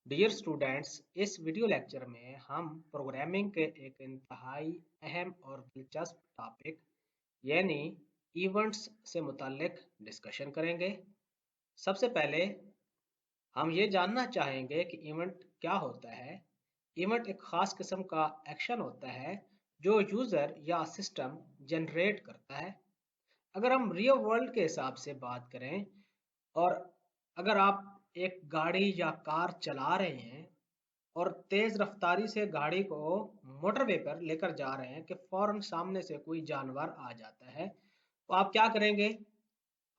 Dear students, इस video lecture में हम प्रोग्रामिंग के एक इंतहाई अहम और दिलचस्प टॉपिक यानी इवेंट्स से मुताल्लिक डिस्कशन करेंगे। सबसे पहले हम ये जानना चाहेंगे कि इवेंट क्या होता है। इवेंट एक खास किस्म का एक्शन होता है जो यूज़र या सिस्टम जनरेट करता है। अगर हम रियल वर्ल्ड के हिसाब से बात करें और अगर आप एक गाड़ी या कार चला रहे हैं और तेज रफ्तारी से गाड़ी को मोटरवे पर लेकर जा रहे हैं कि फौरन सामने से कोई जानवर आ जाता है, तो आप क्या करेंगे?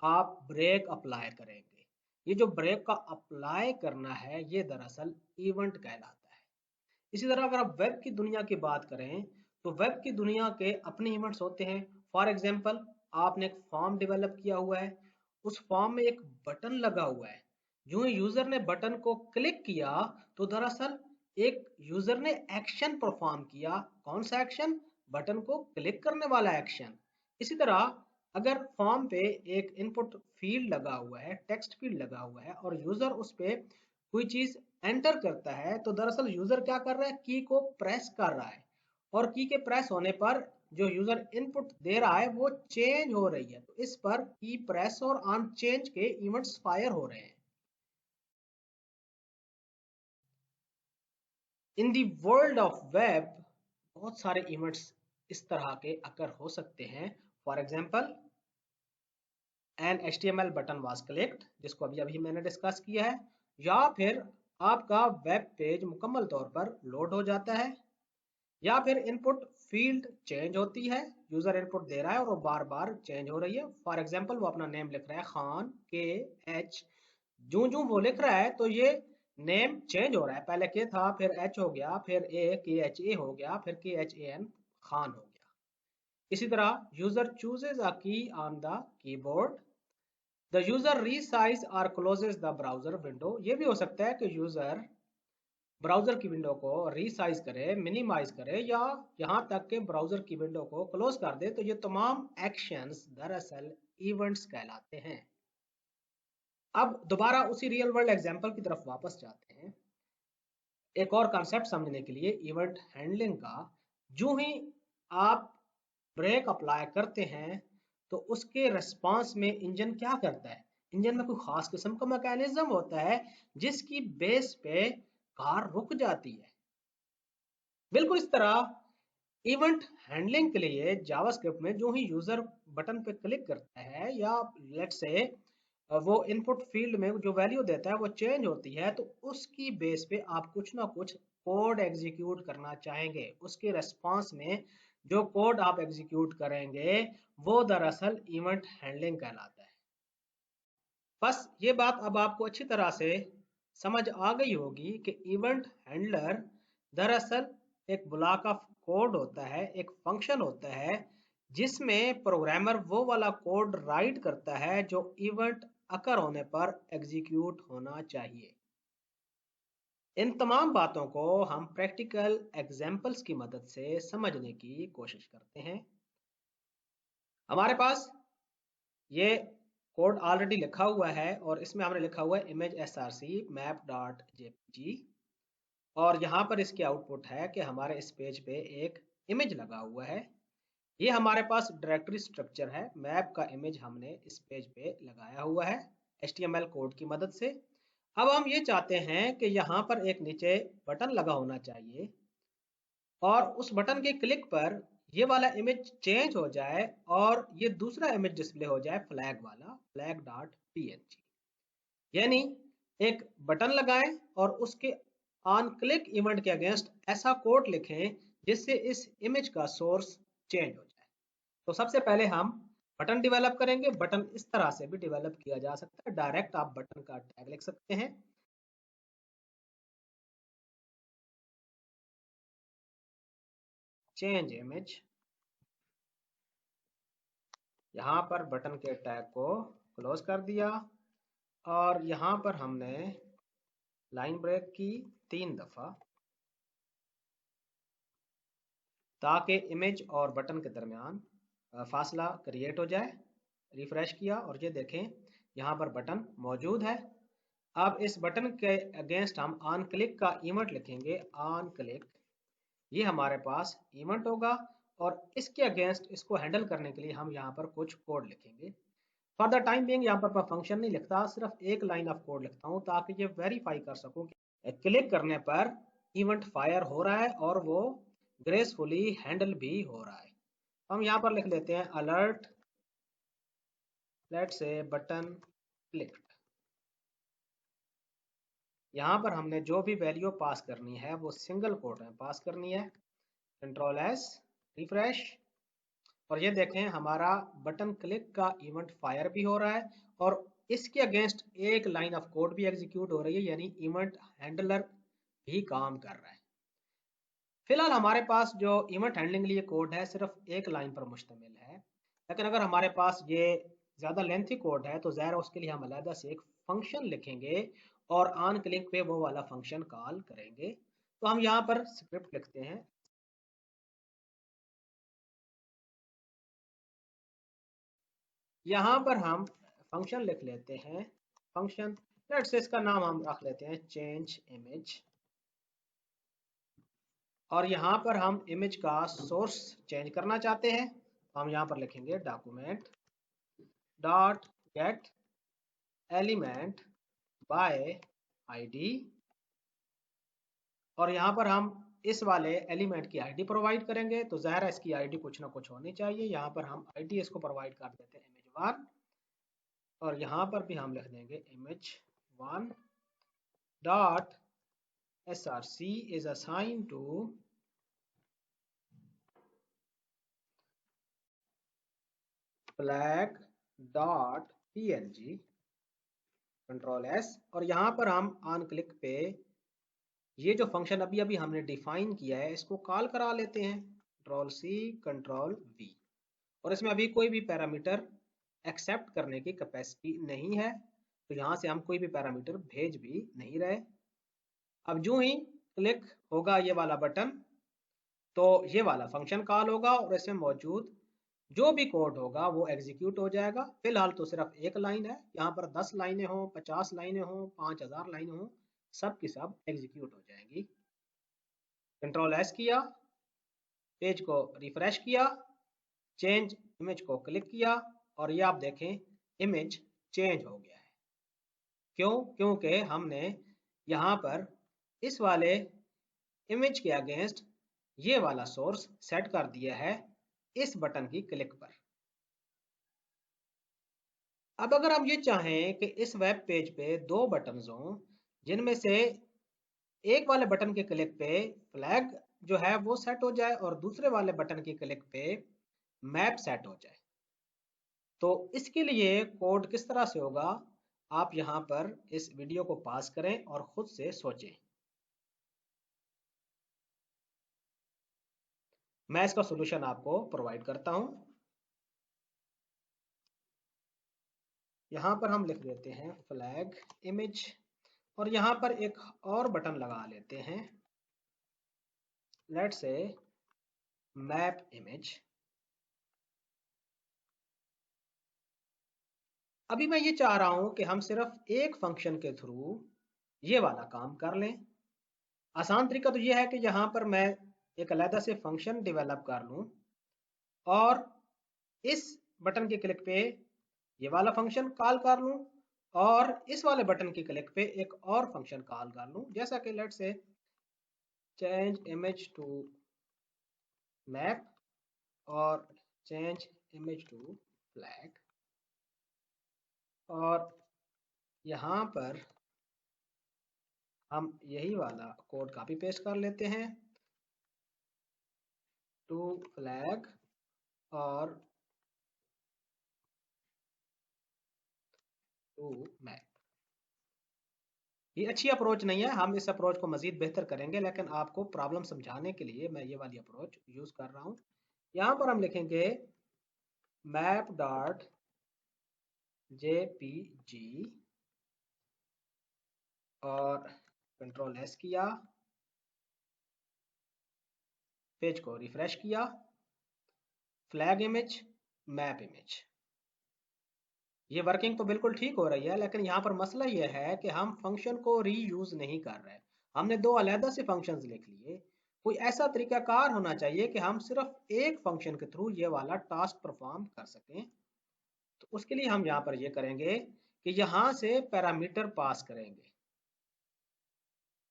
आप ब्रेक अप्लाई करेंगे। ये जो ब्रेक का अप्लाई करना है ये दरअसल इवेंट कहलाता है। इसी तरह अगर आप वेब की दुनिया की बात करें तो वेब की दुनिया के अपने इवेंट्स होते हैं। फॉर एग्जांपल, आपने एक फॉर्म डेवलप किया हुआ है, उस फॉर्म में एक बटन लगा हुआ है। जो ही यूजर ने बटन को क्लिक किया तो दरअसल एक यूजर ने एक्शन परफॉर्म किया। कौन सा एक्शन? बटन को क्लिक करने वाला एक्शन। इसी तरह अगर फॉर्म पे एक इनपुट फील्ड लगा हुआ है, टेक्स्ट फील्ड लगा हुआ है और यूजर उस पे कोई चीज एंटर करता है तो दरअसल यूजर क्या कर रहा है? की को प्रेस कर रहा है और की के प्रेस होने पर जो यूजर इनपुट दे रहा है वो चेंज हो रही है। तो इस पर की प्रेस और ऑन चेंज के इवेंट्स फायर हो रहे हैं। इन दी वर्ल्ड ऑफ वेब बहुत सारे इवेंट्स इस तरह के अकर हो सकते हैं। For example, an HTML button was clicked, जिसको अभी अभी मैंने डिस्कस किया है, या फिर आपका वेब पेज मुकम्मल तौर पर लोड हो जाता है, या फिर इनपुट फील्ड चेंज होती है। यूजर इनपुट दे रहा है और वो बार बार चेंज हो रही है। फॉर एग्जाम्पल, वो अपना नेम लिख रहा है खान KH, जूं जूं वो लिख रहा है तो ये नेम चेंज हो रहा है। पहले के था, फिर H हो गया, फिर KHA हो गया, फिर KHAN खान हो गया। इसी तरह यूजर चूजेज अ की on the keyboard, the user resize और क्लोजेज द ब्राउजर विंडो। ये भी हो सकता है कि यूजर ब्राउजर की विंडो को रीसाइज करे, मिनिमाइज करे, या यहाँ तक के ब्राउजर की विंडो को क्लोज कर दे। तो ये तमाम एक्शंस दरअसल इवेंट्स कहलाते हैं। अब दोबारा उसी रियल वर्ल्ड एग्जांपल की तरफ वापस जाते हैं, एक और कॉन्सेप्ट समझने के लिए इवेंट हैंडलिंग का। जो ही आप ब्रेक अप्लाई करते हैं तो उसके रिस्पांस में इंजन क्या करता है? इंजन में कोई खास किस्म का मैकेनिज्म होता है जिसकी बेस पे कार रुक जाती है। बिल्कुल इस तरह इवेंट हैंडलिंग के लिए जावास्क्रिप्ट में जो ही यूजर बटन पे क्लिक करता है या लेट्स से वो इनपुट फील्ड में जो वैल्यू देता है वो चेंज होती है, तो उसकी बेस पे आप कुछ ना कुछ कोड एग्जीक्यूट करना चाहेंगे। उसके रेस्पॉन्स में जो कोड आप एग्जीक्यूट करेंगे वो दरअसल इवेंट हैंडलिंग कहलाता है। बस ये बात अब आपको अच्छी तरह से समझ आ गई होगी कि इवेंट हैंडलर दरअसल एक ब्लॉक ऑफ कोड होता है, एक फंक्शन होता है जिसमें प्रोग्रामर वो वाला कोड राइट करता है जो इवेंट अकर होने पर एग्जीक्यूट होना चाहिए। इन तमाम बातों को हम प्रैक्टिकल एग्जाम्पल्स की मदद से समझने की कोशिश करते हैं। हमारे पास ये कोड ऑलरेडी लिखा हुआ है और इसमें हमने लिखा हुआ है image src map dot jpg, और यहाँ पर इसकी आउटपुट है कि हमारे इस पेज पे एक इमेज लगा हुआ है। ये हमारे पास डायरेक्टरी स्ट्रक्चर है। मैप का इमेज हमने इस पेज पे लगाया हुआ है HTML कोड की मदद से। अब हम ये चाहते हैं कि यहाँ पर एक नीचे बटन लगा होना चाहिए और उस बटन के क्लिक पर ये वाला इमेज चेंज हो जाए और ये दूसरा इमेज डिस्प्ले हो जाए, फ्लैग वाला, फ्लैग डॉट png। यानी एक बटन लगाएं और उसके ऑन क्लिक इवेंट के अगेंस्ट ऐसा कोड लिखें जिससे इस इमेज का सोर्स चेंज हो जाए। तो सबसे पहले हम बटन डेवलप करेंगे। बटन इस तरह से भी डेवलप किया जा सकता है, डायरेक्ट आप बटन का टैग लिख सकते हैं। चेंज इमेज, यहाँ पर बटन के टैग को क्लोज कर दिया और यहाँ पर हमने लाइन ब्रेक की 3 दफा ताकि इमेज और बटन के दरमियान फासला क्रिएट हो जाए। रिफ्रेश किया और ये देखें यहाँ पर बटन मौजूद है। अब इस बटन के अगेंस्ट हम ऑन क्लिक का इवेंट लिखेंगे, ऑन क्लिक, ये हमारे पास इवेंट होगा। और इसके अगेंस्ट इसको हैंडल करने के लिए हम यहाँ पर कुछ कोड लिखेंगे। फॉर द टाइम बिंग यहाँ पर मैं फंक्शन नहीं लिखता, सिर्फ एक लाइन ऑफ कोड लिखता हूँ ताकि ये वेरीफाई कर सकूँ कि क्लिक करने पर इवेंट फायर हो रहा है और वो ग्रेसफुली हैंडल भी हो रहा है। हम यहाँ पर लिख लेते हैं alert, let's say button click. यहाँ पर हमने जो भी वैल्यू पास करनी है वो सिंगल कोट में पास करनी है। कंट्रोल एस, रिफ्रेश, और ये देखें हमारा बटन क्लिक का इवेंट फायर भी हो रहा है और इसके अगेंस्ट एक लाइन ऑफ कोड भी एग्जीक्यूट हो रही है, यानी इवेंट हैंडलर भी काम कर रहा है। फिलहाल हमारे पास जो इवेंट हैंडलिंग के लिए कोड है सिर्फ एक लाइन पर मुश्तमिल है, लेकिन अगर हमारे पास ये ज़्यादा लेंथी कोड है तो ज़ाहिर उसके लिए हम अलग से एक फंक्शन लिखेंगे और ऑन क्लिक पे वो वाला फंक्शन कॉल करेंगे। तो हम यहाँ पर स्क्रिप्ट लिखते हैं, यहाँ पर हम फंक्शन लिख लेते हैं, फंक्शन लेट्स से इसका नाम हम रख लेते हैं चेंज इमेज, और यहाँ पर हम इमेज का सोर्स चेंज करना चाहते हैं तो हम यहाँ पर लिखेंगे document dot gate element by ID, और यहाँ पर हम इस वाले एलिमेंट की आईडी प्रोवाइड करेंगे तो ज़ाहिर है इसकी आईडी कुछ ना कुछ होनी चाहिए। यहाँ पर हम आईडी इसको प्रोवाइड कर देते हैं इमेज1, और यहाँ पर भी हम लिख देंगे image one dot src is assigned to flag dot png, control S, और यहाँ पर हम ऑन क्लिक पे ये जो फंक्शन अभी अभी हमने डिफाइन किया है इसको कॉल करा लेते हैं, कंट्रोल सी कंट्रोल वी, और इसमें अभी कोई भी पैरामीटर एक्सेप्ट करने की कैपेसिटी नहीं है तो यहाँ से हम कोई भी पैरामीटर भेज भी नहीं रहे। अब जो ही क्लिक होगा ये वाला बटन तो ये वाला फंक्शन कॉल होगा और इसमें मौजूद जो भी कोड होगा वो एग्जीक्यूट हो जाएगा। फिलहाल तो सिर्फ एक लाइन है, यहाँ पर 10 लाइनें हो, 50 लाइनें हो, 5000 लाइनें हो, सब की सब एग्जीक्यूट हो जाएंगी। कंट्रोल एस किया, पेज को रिफ्रेश किया, चेंज इमेज को क्लिक किया और ये आप देखें इमेज चेंज हो गया है। क्यों? क्योंकि हमने यहाँ पर इस वाले इमेज के अगेंस्ट ये वाला सोर्स सेट कर दिया है इस बटन की क्लिक पर। अब अगर हम ये चाहें कि इस वेब पेज पे दो बटन हों जिनमें से एक वाले बटन के क्लिक पे फ्लैग जो है वो सेट हो जाए और दूसरे वाले बटन की क्लिक पे मैप सेट हो जाए, तो इसके लिए कोड किस तरह से होगा आप यहाँ पर इस वीडियो को पॉज करें और खुद से सोचें। मैं इसका सॉल्यूशन आपको प्रोवाइड करता हूं। यहाँ पर हम लिख देते हैं फ्लैग इमेज और यहाँ पर एक और बटन लगा लेते हैं, लेट्स से मैप इमेज। अभी मैं ये चाह रहा हूं कि हम सिर्फ एक फंक्शन के थ्रू ये वाला काम कर लें। आसान तरीका तो ये है कि यहाँ पर मैं एक अलग से फंक्शन डेवलप कर लूं और इस बटन के क्लिक पे ये वाला फंक्शन कॉल कर लूं और इस वाले बटन की क्लिक पे एक और फंक्शन कॉल कर लूं, जैसा कि let's say change image to map और चेंज इमेज टू फ्लैग, और यहाँ पर हम यही वाला कोड कॉपी पेस्ट कर लेते हैं, टू फ्लैग और टू मैप। ये अच्छी अप्रोच नहीं है, हम इस अप्रोच को मजीद बेहतर करेंगे, लेकिन आपको प्रॉब्लम समझाने के लिए मैं ये वाली अप्रोच यूज कर रहा हूँ। यहाँ पर हम लिखेंगे मैप डॉट जेपीजी और कंट्रोल एस किया, पेज को रिफ्रेश किया, फ्लैग इमेज, मैप इमेज। ये वर्किंग तो बिल्कुल ठीक हो रही है, लेकिन यहाँ पर मसला ये है कि हम फंक्शन को रीयूज नहीं कर रहे। हमने दो अलहदा से फंक्शंस लिख लिए। कोई ऐसा तरीकाकार होना चाहिए कि हम सिर्फ एक फंक्शन के थ्रू ये वाला टास्क परफॉर्म कर सकें। तो उसके लिए हम यहाँ पर ये करेंगे कि यहाँ से पैरामीटर पास करेंगे।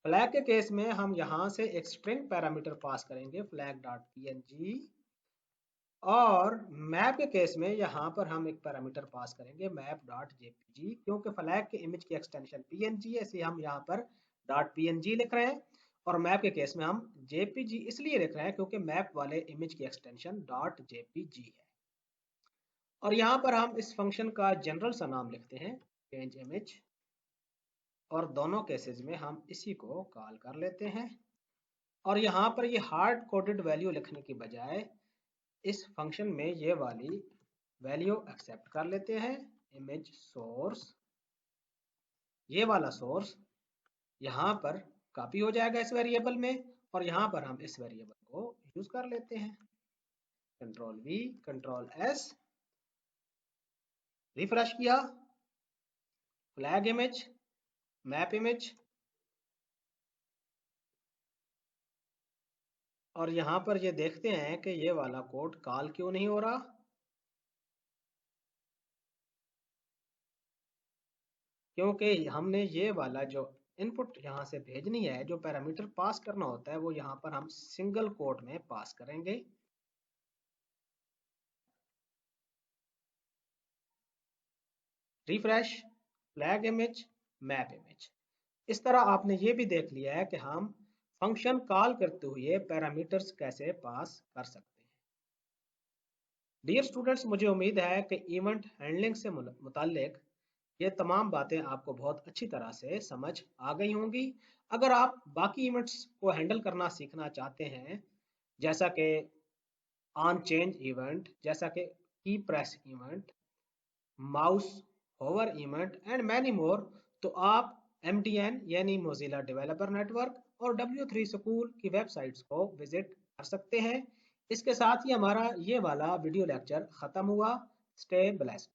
फ्लैग के केस में हम यहाँ से एक स्ट्रिंग पैरामीटर पास करेंगे फ्लैग डॉट png, और मैप के केस में यहाँ पर हम एक पैरामीटर पास करेंगे मैप डॉट जेपीजी, क्योंकि फ्लैग के इमेज की एक्सटेंशन png है, इसलिए हम यहाँ पर डॉट png लिख रहे हैं। और मैप के केस में हम जेपीजी इसलिए लिख रहे हैं क्योंकि मैप वाले इमेज की एक्सटेंशन डॉट जेपीजी है। और यहाँ पर हम इस फंक्शन का जनरल सा नाम लिखते हैं चेंज इमेज, और दोनों केसेस में हम इसी को कॉल कर लेते हैं। और यहाँ पर ये हार्ड कोडेड वैल्यू लिखने की बजाय इस फंक्शन में ये वाली वैल्यू एक्सेप्ट कर लेते हैं, इमेज सोर्स। ये वाला सोर्स यहाँ पर कॉपी हो जाएगा इस वेरिएबल में, और यहाँ पर हम इस वेरिएबल को यूज कर लेते हैं। Control we control S, refresh किया, फ्लैग इमेज मैप इमेज, और यहाँ पर ये देखते हैं कि ये वाला कोड कॉल क्यों नहीं हो रहा। क्योंकि हमने ये वाला जो इनपुट यहाँ से भेजनी है, जो पैरामीटर पास करना होता है, वो यहाँ पर हम सिंगल कोट में पास करेंगे। Refresh, flag image, map image. इस तरह आपने ये भी देख लिया है कि हम फंक्शन कॉल करते हुए पैरामीटर्स कैसे पास कर सकते हैं। डियर स्टूडेंट्स, मुझे उम्मीद है कि इवेंट हैंडलिंग से मुताल्लिक ये तमाम बातें आपको बहुत अच्छी तरह से समझ आ गई होंगी। अगर आप बाकी इवेंट्स को हैंडल करना सीखना चाहते हैं, जैसा कि ऑन चेंज इवेंट, जैसा कि key press event, mouse hover event and many more, तो आप MDN यानी मोजिला डेवलपर नेटवर्क और W3 स्कूल की वेबसाइट्स को विजिट कर सकते हैं। इसके साथ ही हमारा ये वाला वीडियो लेक्चर खत्म हुआ। Stay blessed.